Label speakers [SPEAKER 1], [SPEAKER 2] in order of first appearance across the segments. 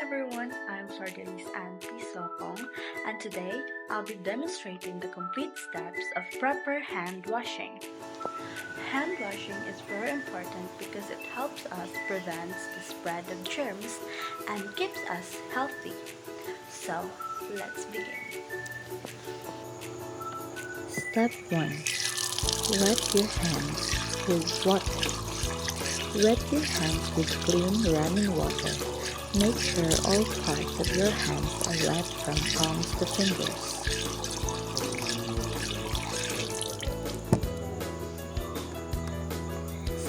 [SPEAKER 1] everyone, I'm Sargelis Anti Sokong, and today I'll be demonstrating the complete steps of proper hand washing. Hand washing is very important because it helps us prevent the spread of germs and keeps us healthy. So, let's begin.
[SPEAKER 2] Step 1. Wet your hands with water. Wet your hands with clean running water. Make sure all parts of your hands are wet from palms to fingers.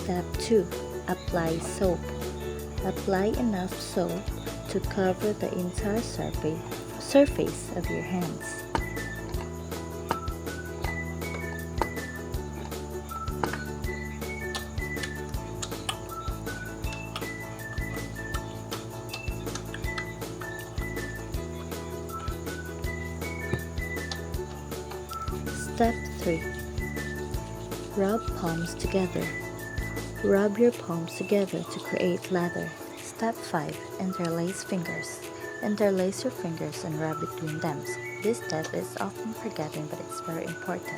[SPEAKER 2] Step 2. Apply soap. Apply enough soap to cover the entire surface of your hands. Step 3. Rub palms together. Rub your palms together to create lather. Step 5. Interlace fingers. Interlace your fingers and rub between them. This step is often forgotten, but it's very important.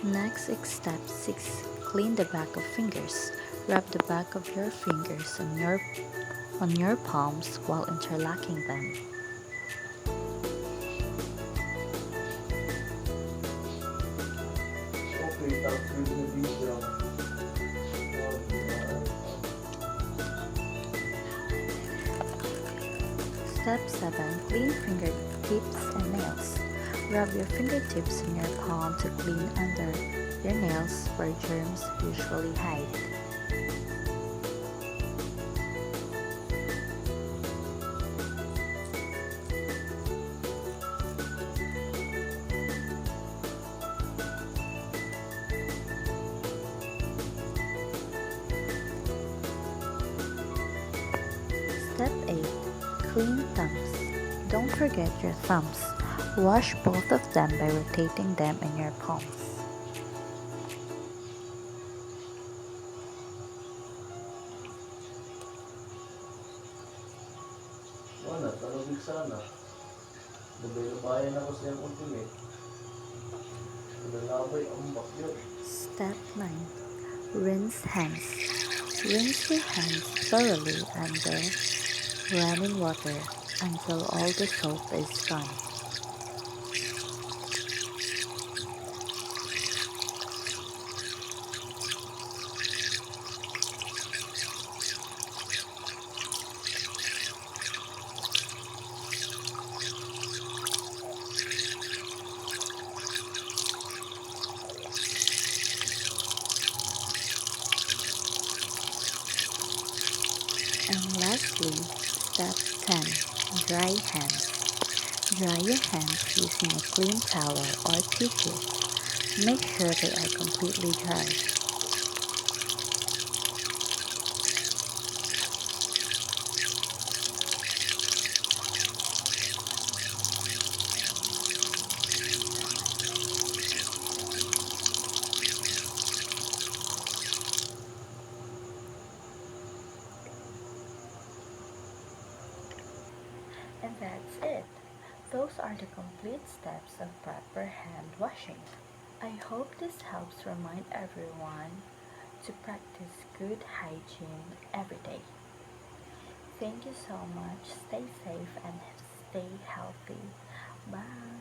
[SPEAKER 2] Next is step 6. Clean the back of fingers. Rub the back of your fingers on your palms while interlocking them. Step 7. Clean fingertips and nails. Rub your fingertips in your palm to clean under your nails where germs usually hide. Step 8. Clean thumbs. Don't forget your thumbs. Wash both of them by rotating them in your palms.
[SPEAKER 3] Wala, talabig sana. Nabaylabayan ako sa iyang ultimate. Nalabay ang bakyo.
[SPEAKER 2] Step 9. Rinse hands. Rinse your hands thoroughly under running water until all the soap is gone. And lastly, step 10. Dry hands. Dry your hands using a clean towel or tissue. Make sure they are completely dry.
[SPEAKER 1] And that's it. Those are the complete steps of proper hand washing. I hope this helps remind everyone to practice good hygiene every day. Thank you so much. Stay safe and stay healthy. Bye.